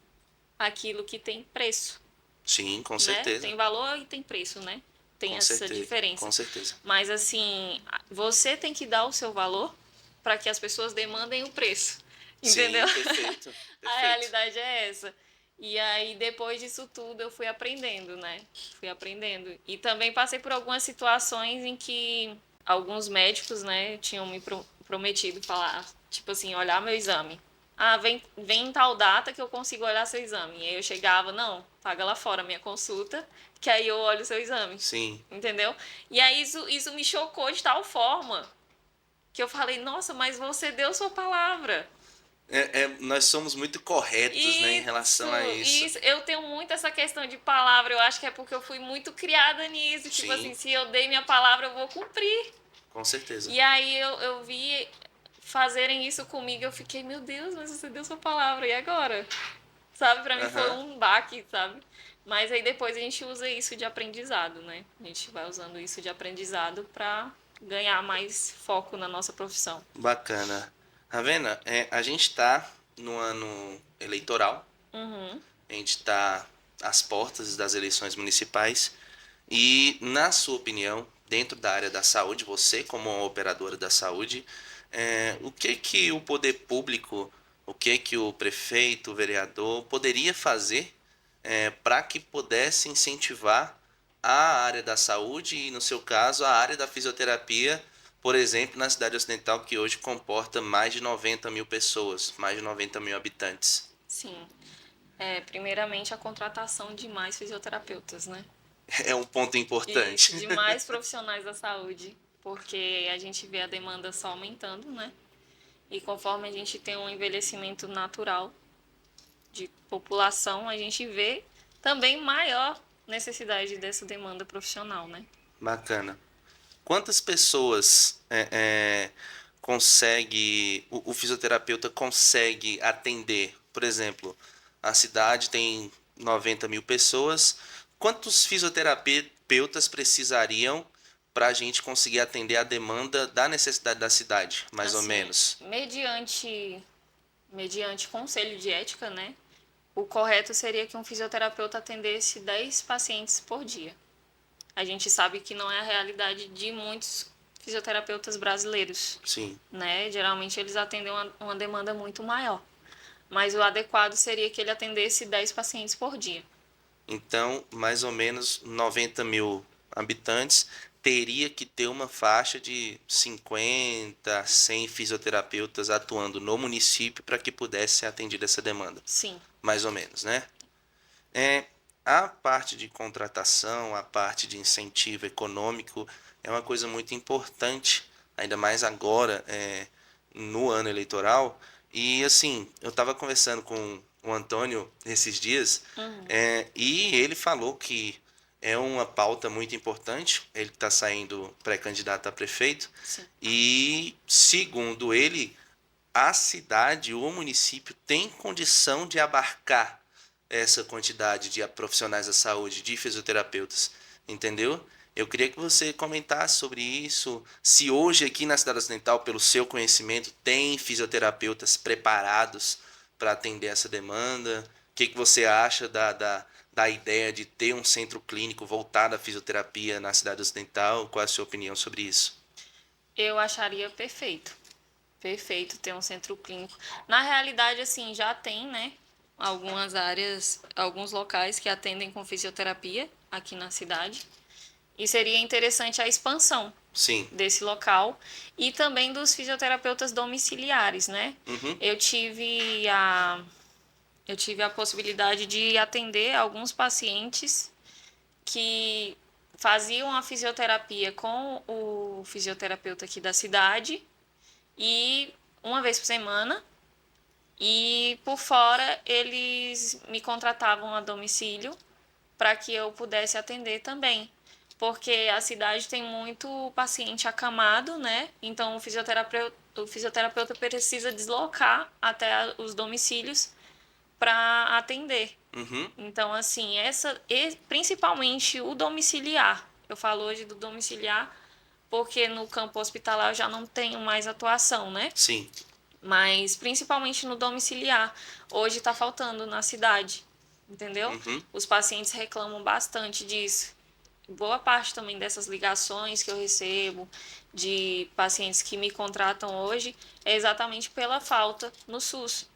aquilo que tem preço, Sim, com né? certeza. Tem valor e tem preço, né? Tem Com essa certeza. Com diferença. certeza. Mas, assim, você tem que dar o seu valor para que as pessoas demandem o preço. Entendeu? Sim, perfeito. A Perfeito. realidade é essa. E aí, depois disso tudo, eu fui aprendendo, né? Fui aprendendo. E também passei por algumas situações em que alguns médicos, né, tinham me prometido falar, tipo assim, olhar meu exame. Ah, vem em tal data que eu consigo olhar seu exame. E aí eu chegava, não, paga lá fora a minha consulta, que aí eu olho o seu exame. Sim. Entendeu? E aí isso me chocou de tal forma que eu falei, nossa, mas você deu sua palavra. Nós somos muito corretos, né, em Isso, relação a isso. isso. Eu tenho muito essa questão de palavra. Eu acho que é porque eu fui muito criada nisso. Tipo assim, Sim, se eu dei minha palavra, eu vou cumprir. com certeza. E aí eu vi fazerem isso comigo. Eu fiquei, meu Deus, mas você deu sua palavra. E agora? Sabe? Pra mim foi Aham. um baque, sabe? Mas aí depois a gente usa isso de aprendizado, né? A gente vai usando isso de aprendizado pra ganhar mais foco na nossa profissão. Bacana. Ravena, a gente está no ano eleitoral. Uhum. A gente está às portas das eleições municipais. E, na sua opinião, dentro da área da saúde, você como uma operadora da saúde, o que que o poder público, o que que o prefeito, o vereador poderia fazer para que pudesse incentivar a área da saúde e, no seu caso, a área da fisioterapia, por exemplo, na cidade ocidental, que hoje comporta mais de 90 mil pessoas, mais de 90 mil habitantes. Sim. Primeiramente, a contratação de mais fisioterapeutas, né? É um ponto Isso, importante. de mais profissionais da saúde, porque a gente vê a demanda só aumentando, né? E conforme a gente tem um envelhecimento natural de população, a gente vê também maior necessidade dessa demanda profissional, né? Bacana. Quantas pessoas consegue, o fisioterapeuta consegue atender? Por exemplo, a cidade tem 90 mil pessoas. Quantos fisioterapeutas precisariam para a gente conseguir atender a demanda da necessidade da cidade, mais ou Assim, menos? mediante conselho de ética, né? O correto seria que um fisioterapeuta atendesse 10 pacientes por dia. A gente sabe que não é a realidade de muitos fisioterapeutas brasileiros, Sim. né? Geralmente eles atendem uma demanda muito maior. Mas o adequado seria que ele atendesse 10 pacientes por dia. Então, mais ou menos 90 mil habitantes, teria que ter uma faixa de 50 a 100 fisioterapeutas atuando no município para que pudesse ser atendida essa demanda. Sim. Mais ou menos, né? É, a parte de contratação, a parte de incentivo econômico é uma coisa muito importante, ainda mais agora, no ano eleitoral. E assim, eu estava conversando com o Antônio esses dias, e ele falou que é uma pauta muito importante. Ele está saindo pré-candidato a prefeito, Sim. e segundo ele, a cidade, o município tem condição de abarcar essa quantidade de profissionais da saúde, de fisioterapeutas, entendeu? Eu queria que você comentasse sobre isso, se hoje aqui na Cidade Ocidental, pelo seu conhecimento, tem fisioterapeutas preparados para atender essa demanda. O que você acha da ideia de ter um centro clínico voltado à fisioterapia na Cidade Ocidental? Qual é a sua opinião sobre isso? Eu acharia perfeito. Perfeito ter um centro clínico. Na realidade, assim, já tem, né? Algumas áreas, alguns locais que atendem com fisioterapia aqui na cidade. E seria interessante a expansão Sim. desse local e também dos fisioterapeutas domiciliares, né? Uhum. Eu tive a possibilidade de atender alguns pacientes que faziam a fisioterapia com o fisioterapeuta aqui da cidade e uma vez por semana. E por fora eles me contratavam a domicílio para que eu pudesse atender também. Porque a cidade tem muito paciente acamado, né? Então o fisioterapeuta precisa deslocar até os domicílios para atender. Uhum. Então, assim, principalmente o domiciliar. Eu falo hoje do domiciliar porque no campo hospitalar eu já não tenho mais atuação, né? Sim. Mas principalmente no domiciliar. Hoje está faltando na cidade, entendeu? Uhum. Os pacientes reclamam bastante disso. Boa parte também dessas ligações que eu recebo de pacientes que me contratam hoje é exatamente pela falta no SUS,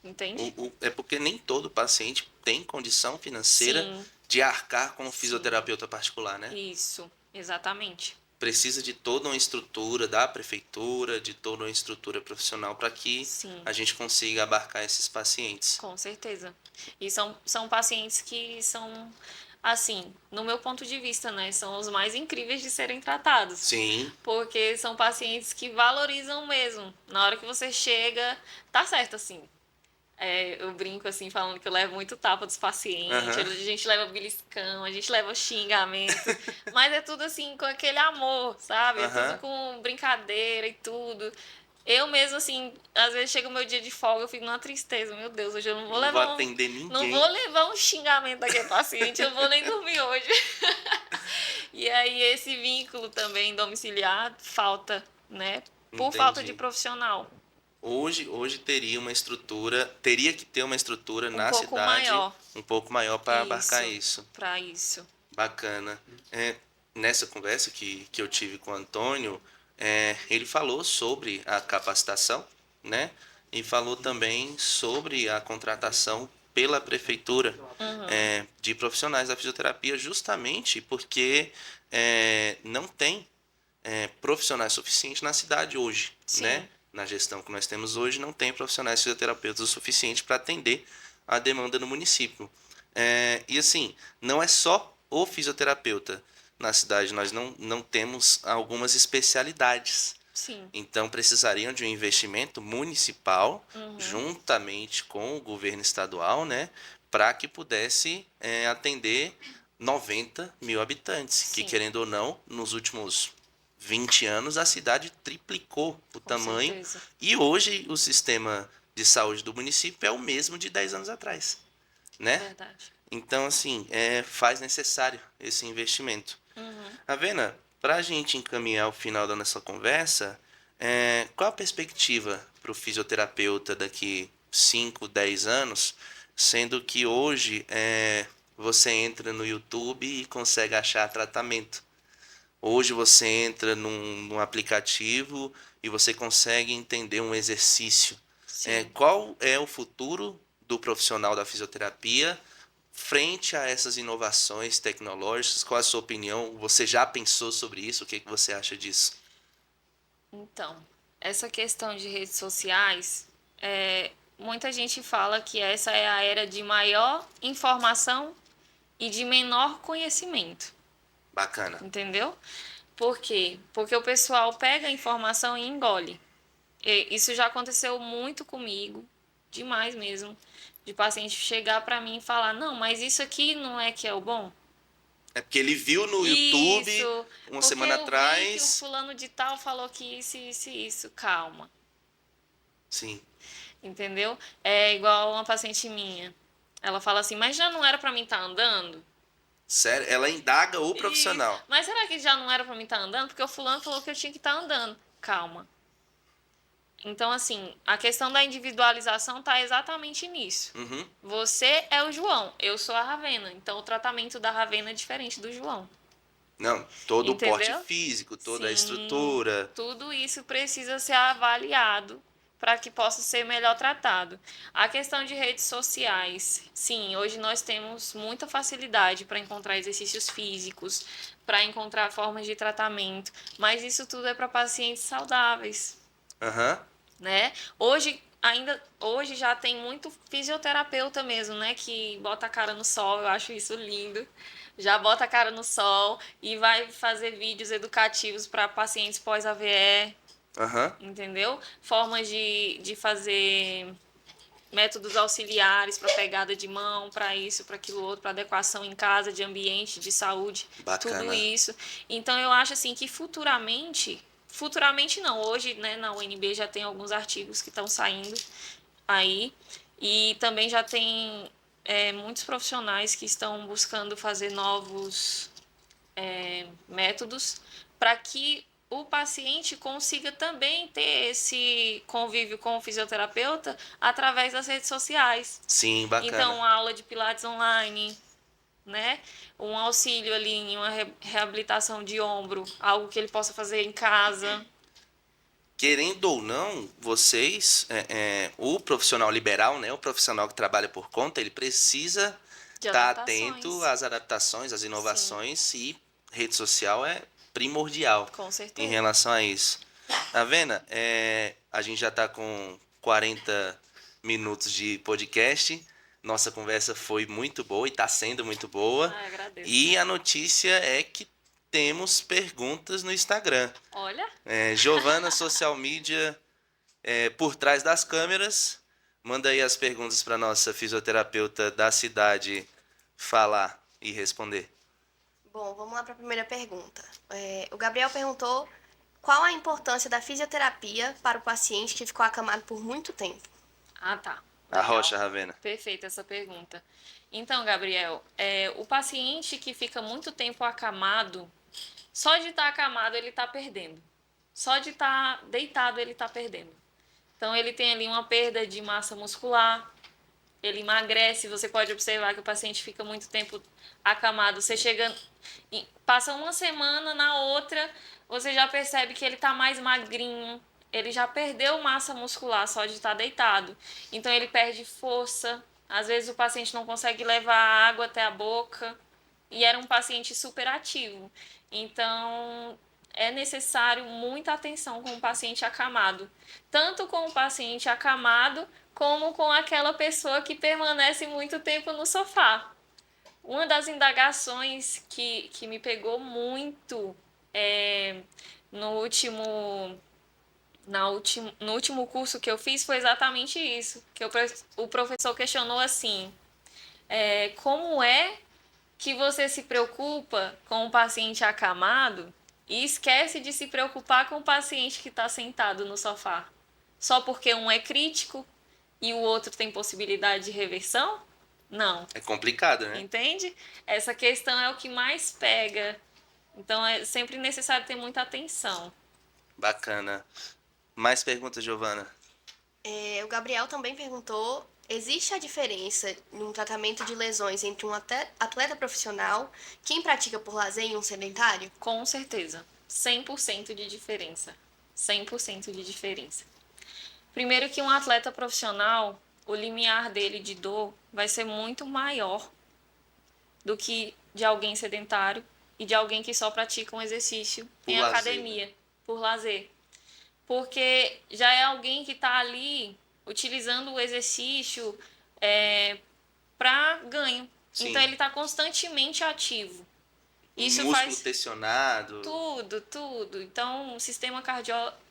entende? É porque nem todo paciente tem condição financeira Sim, de arcar com um sim, fisioterapeuta particular, né? isso, exatamente. Precisa de toda uma estrutura da prefeitura, de toda uma estrutura profissional para que Sim, a gente consiga abarcar esses pacientes. com certeza. E são pacientes que são, assim, no meu ponto de vista, né, são os mais incríveis de serem tratados. Sim. Porque são pacientes que valorizam mesmo. Na hora que você chega, tá certo, assim. Eu brinco, assim, falando que eu levo muito tapa dos pacientes, a Aham. gente leva beliscão, a gente leva xingamento, mas é tudo, assim, com aquele amor, sabe? É tudo Aham. com brincadeira e tudo. Eu mesmo, assim, às vezes chega o meu dia de folga, eu fico numa tristeza. Meu Deus, hoje eu não vou Não vou levar um, atender não vou ninguém. levar um xingamento daquele paciente, eu vou nem dormir hoje. E aí esse vínculo também domiciliar falta, né? Por falta de Entendi. profissional. Hoje teria que ter uma estrutura Um na pouco cidade maior. um pouco maior para abarcar Isso, isso. para isso. Bacana. Nessa conversa que eu tive com o Antônio, ele falou sobre a capacitação, né? E falou também sobre a contratação pela prefeitura Uhum. de profissionais da fisioterapia, justamente porque não tem profissionais suficientes na cidade hoje, né? Sim, Na gestão que nós temos hoje, não tem profissionais fisioterapeutas o suficiente para atender a demanda no município. E assim, não é só o fisioterapeuta na cidade, nós não temos algumas especialidades, Sim. Então, precisariam de um investimento municipal, Uhum. juntamente com o governo estadual, né, para que pudesse atender 90 mil habitantes, que, Sim, querendo ou não, nos últimos 20 anos, a cidade triplicou o com tamanho, certeza. e hoje o sistema de saúde do município é o mesmo de 10 anos atrás, né? Verdade. Então, assim, faz necessário esse investimento. Uhum. Ravena, para a gente encaminhar o final da nossa conversa, qual a perspectiva para o fisioterapeuta daqui 5, 10 anos, sendo que hoje você entra no YouTube e consegue achar tratamento. Hoje você entra num aplicativo e você consegue entender um exercício. Sim. Qual é o futuro do profissional da fisioterapia frente a essas inovações tecnológicas? Qual a sua opinião? Você já pensou sobre isso? O que que você acha disso? Então, essa questão de redes sociais, muita gente fala que essa é a era de maior informação e de menor conhecimento, Bacana. entendeu? Por quê? Porque o pessoal pega a informação e engole. Isso já aconteceu muito comigo, demais mesmo, de paciente chegar para mim e falar: "Não, mas isso aqui não é que é o bom?" É porque ele viu no YouTube Isso, uma porque semana eu vi que o atrás. fulano de tal falou que isso, isso e isso. Calma, Sim. entendeu? É igual uma paciente minha. Ela fala assim: "Mas já não era para mim estar andando?" Sério, ela indaga o Isso. profissional. "Mas será que já não era para mim estar andando? Porque o fulano falou que eu tinha que estar andando." Calma. Então, assim, a questão da individualização tá exatamente nisso. Uhum. Você é o João, eu sou a Ravena. Então, o tratamento da Ravena é diferente do João. Não, todo o porte Entendeu? físico, toda a Sim, estrutura. tudo isso precisa ser avaliado para que possa ser melhor tratado. A questão de redes sociais, sim, hoje nós temos muita facilidade para encontrar exercícios físicos, para encontrar formas de tratamento, mas isso tudo é para pacientes saudáveis, Aham. né? Hoje já tem muito fisioterapeuta mesmo, né, que bota a cara no sol, eu acho isso lindo. Já bota a cara no sol e vai fazer vídeos educativos para pacientes pós-AVE, Aham. entendeu? Formas de fazer métodos auxiliares para pegada de mão, para isso, para aquilo outro, para adequação em casa, de ambiente, de saúde, tudo Bacana. isso. Então eu acho assim que futuramente não, hoje, né, na UNB já tem alguns artigos que estão saindo aí e também já tem muitos profissionais que estão buscando fazer novos métodos para que o paciente consiga também ter esse convívio com o fisioterapeuta através das redes sociais. Sim, bacana. Então, a aula de pilates online, né? Um auxílio ali em uma reabilitação de ombro, algo que ele possa fazer em casa. Querendo ou não, vocês, o profissional liberal, né, o profissional que trabalha por conta, ele precisa De estar atento adaptações. às adaptações, às Sim, inovações, e rede social é primordial com em certeza. relação a isso. Tá vendo? A gente já está com 40 minutos de podcast. Nossa conversa foi muito boa e está sendo muito boa. Ai, agradeço. E a notícia é que temos perguntas no Instagram. Olha, Giovana Social Media, por trás das câmeras. Manda aí as perguntas para nossa fisioterapeuta da cidade falar e responder. Bom, vamos lá para a primeira pergunta. O Gabriel perguntou qual a importância da fisioterapia para o paciente que ficou acamado por muito tempo. ah, tá. A Legal. Rocha Ravena. Perfeita essa pergunta. Então, Gabriel, o paciente que fica muito tempo acamado, só de estar acamado ele está perdendo. Só de estar deitado ele está perdendo. Então, ele tem ali uma perda de massa muscular, ele emagrece. Você pode observar que o paciente fica muito tempo acamado. Você chega, passa uma semana, na outra, você já percebe que ele está mais magrinho. Ele já perdeu massa muscular só de estar deitado. Então ele perde força. Às vezes o paciente não consegue levar a água até a boca. E era um paciente super ativo. Então é necessário muita atenção com o paciente acamado. Tanto com o paciente acamado, como com aquela pessoa que permanece muito tempo no sofá. Uma das indagações que me pegou muito no último no último curso que eu fiz foi exatamente isso. Que o professor questionou assim, como é que você se preocupa com o paciente acamado e esquece de se preocupar com o paciente que está sentado no sofá? Só porque um é crítico e o outro tem possibilidade de reversão? Não. É complicado, né? Entende? Essa questão é o que mais pega. Então é sempre necessário ter muita atenção. Bacana. Mais perguntas, Giovana? O Gabriel também perguntou: existe a diferença no tratamento de lesões entre um atleta profissional, quem pratica por lazer e um sedentário? Com certeza. 100% de diferença. 100% de diferença. Primeiro que um atleta profissional, o limiar dele de dor vai ser muito maior do que de alguém sedentário e de alguém que só pratica um exercício em academia, por lazer. Porque já é alguém que está ali utilizando o exercício para ganho. Sim. Então ele está constantemente ativo. Isso músculo faz tensionado. Tudo. Então o sistema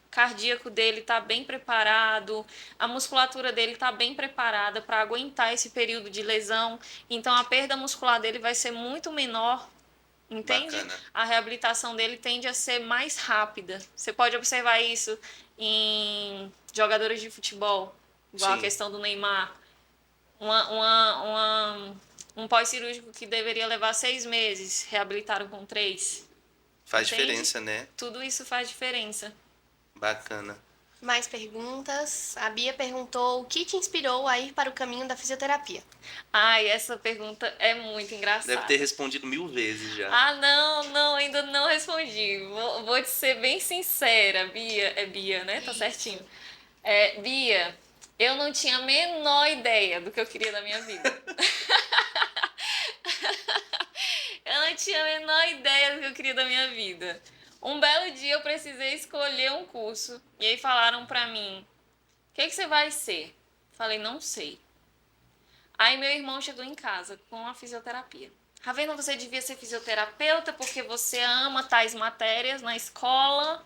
cardíaco dele está bem preparado, a musculatura dele está bem preparada para aguentar esse período de lesão. Então a perda muscular dele vai ser muito menor. Entende? Bacana. A reabilitação dele tende a ser mais rápida. Você pode observar isso em jogadores de futebol, igual Sim. a questão do Neymar. Um pós-cirúrgico que deveria levar 6 meses, reabilitaram com 3. Faz Entende? diferença, né? Tudo isso faz diferença. Bacana. Mais perguntas? A Bia perguntou: o que te inspirou a ir para o caminho da fisioterapia? Ai, essa pergunta é muito engraçada. Deve ter respondido 1000 vezes já. Ah, não, ainda não respondi. Vou te ser bem sincera, Bia. É Bia, né? Tá certinho. Bia, eu não tinha a menor ideia do que eu queria da minha vida. Eu não tinha a menor ideia do que eu queria da minha vida. Um belo dia eu precisei escolher um curso. E aí falaram pra mim: o que você vai ser? Falei: não sei. Aí meu irmão chegou em casa com a fisioterapia. Ravena, você devia ser fisioterapeuta porque você ama tais matérias na escola,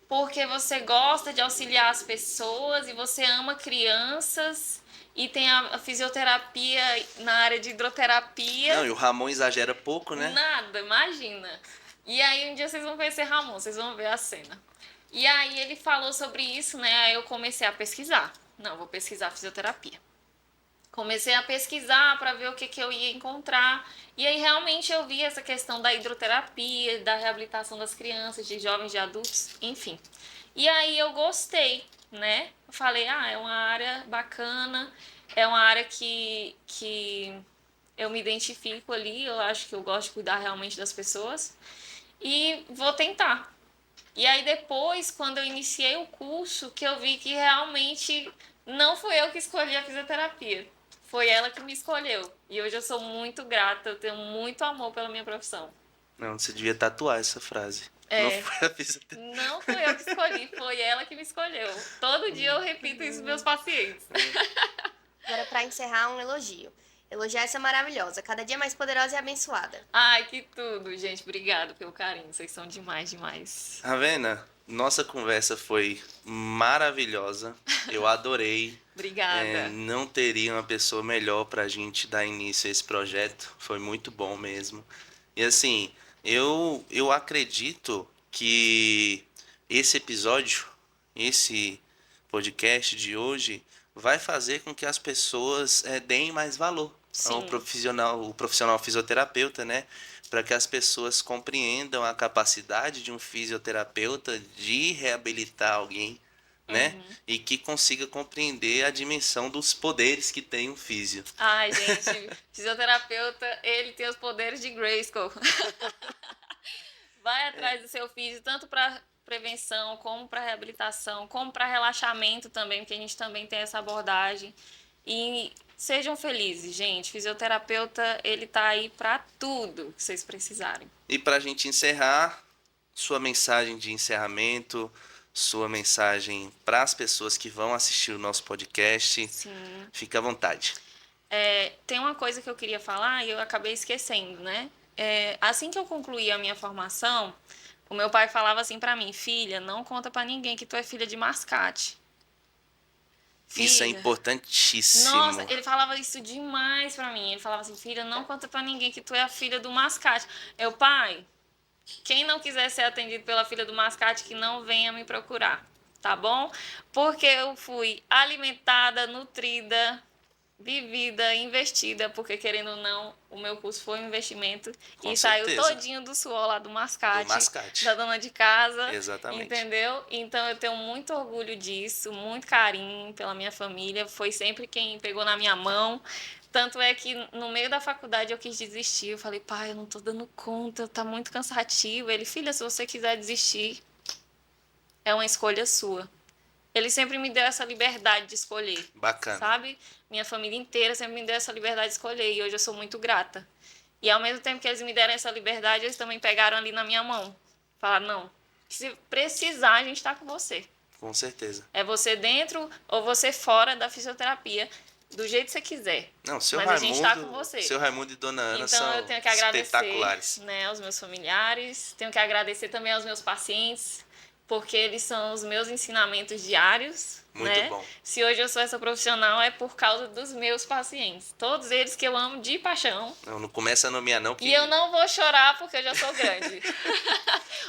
porque você gosta de auxiliar as pessoas e você ama crianças e tem a fisioterapia na área de hidroterapia. Não, e o Ramon exagera pouco, né? Nada, imagina. E aí um dia vocês vão conhecer Ramon, vocês vão ver a cena. E aí ele falou sobre isso, né? Aí eu comecei a pesquisar. Não, vou pesquisar fisioterapia. Comecei a pesquisar para ver o que eu ia encontrar. E aí realmente eu vi essa questão da hidroterapia, da reabilitação das crianças, de jovens, de adultos, enfim. E aí eu gostei, né? Eu falei: é uma área bacana, é uma área que eu me identifico ali, eu acho que eu gosto de cuidar realmente das pessoas. E vou tentar. E aí depois, quando eu iniciei o curso, que eu vi que realmente não fui eu que escolhi a fisioterapia. Foi ela que me escolheu. E hoje eu sou muito grata, eu tenho muito amor pela minha profissão. Não, você devia tatuar essa frase. Não foi a fisioterapia. Não fui eu que escolhi, foi ela que me escolheu. Todo dia eu repito isso para meus pacientes. Agora, para encerrar, um elogio. Elogiar essa maravilhosa, cada dia mais poderosa e abençoada. Ai, que tudo, gente. Obrigado pelo carinho. Vocês são demais. Ravena, nossa conversa foi maravilhosa. Eu adorei. Obrigada. Não teria uma pessoa melhor pra gente dar início a esse projeto. Foi muito bom mesmo. E assim, eu acredito que esse episódio, esse podcast de hoje, vai fazer com que as pessoas deem mais valor ao profissional fisioterapeuta, né? Para que as pessoas compreendam a capacidade de um fisioterapeuta de reabilitar alguém, né? E que consiga compreender a dimensão dos poderes que tem um físio. Ai, gente, fisioterapeuta, ele tem os poderes de Grayskull. Vai atrás do seu físio, tanto para prevenção, como para reabilitação, como para relaxamento também, porque a gente também tem essa abordagem. E sejam felizes, gente. Fisioterapeuta, ele tá aí para tudo que vocês precisarem. E para a gente encerrar, sua mensagem de encerramento, sua mensagem para as pessoas que vão assistir o nosso podcast. Sim. Fica à vontade. Tem uma coisa que eu queria falar e eu acabei esquecendo, né? Assim que eu concluí a minha formação, O meu pai falava assim pra mim, filha, não conta pra ninguém que tu é filha de mascate. Isso é Filha. importantíssimo. Nossa, ele falava isso demais pra mim. Ele falava assim, filha, não conta pra ninguém que tu é a filha do mascate. Eu, pai, quem não quiser ser atendido pela filha do mascate, que não venha me procurar, tá bom? Porque eu fui alimentada, nutrida, vivida, investida, porque querendo ou não, o meu curso foi um investimento Com e saiu certeza. todinho do suor lá do mascate, Do mascate. da dona de casa, Exatamente. entendeu? Então eu tenho muito orgulho disso, muito carinho pela minha família, foi sempre quem pegou na minha mão. Tanto é que no meio da faculdade eu quis desistir, eu falei, pai, eu não tô dando conta, tá muito cansativo. Ele, filha, se você quiser desistir, é uma escolha sua. Ele sempre me deu essa liberdade de escolher. Bacana. Sabe? Minha família inteira sempre me deu essa liberdade de escolher e hoje eu sou muito grata. E ao mesmo tempo que eles me deram essa liberdade, eles também pegaram ali na minha mão. Falaram, não, se precisar, a gente tá com você. Com certeza. É você dentro ou você fora da fisioterapia, do jeito que você quiser. Não, seu Mas Raimundo, a gente tá com você. seu Raimundo e Dona Ana Então são eu tenho que agradecer, espetaculares. né, aos meus familiares, tenho que agradecer também aos meus pacientes, porque eles são os meus ensinamentos diários. Muito né? bom. Se hoje eu sou essa profissional é por causa dos meus pacientes. Todos eles que eu amo de paixão. Não começa a nomear não, que E eu não vou chorar porque eu já sou grande.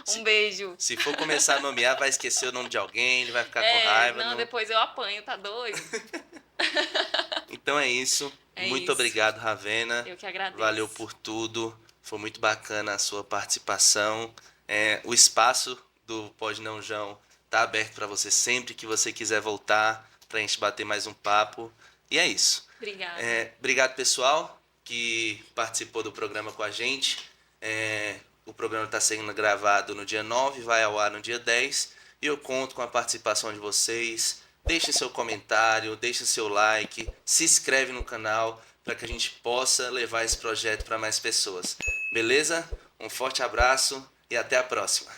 Um beijo. se for começar a nomear, vai esquecer o nome de alguém, ele vai ficar com raiva. Não, depois eu apanho, tá doido? Então é isso. É Muito isso. obrigado, Ravena. Eu que agradeço. Valeu por tudo. Foi muito bacana a sua participação. O espaço do Pode Não João tá aberto para você sempre que você quiser voltar pra gente bater mais um papo. E é isso. Obrigada. Obrigado, pessoal, que participou do programa com a gente. O programa está sendo gravado no dia 9, vai ao ar no dia 10. E eu conto com a participação de vocês. Deixem seu comentário, deixem seu like, se inscreve no canal para que a gente possa levar esse projeto para mais pessoas. Beleza? Um forte abraço e até a próxima.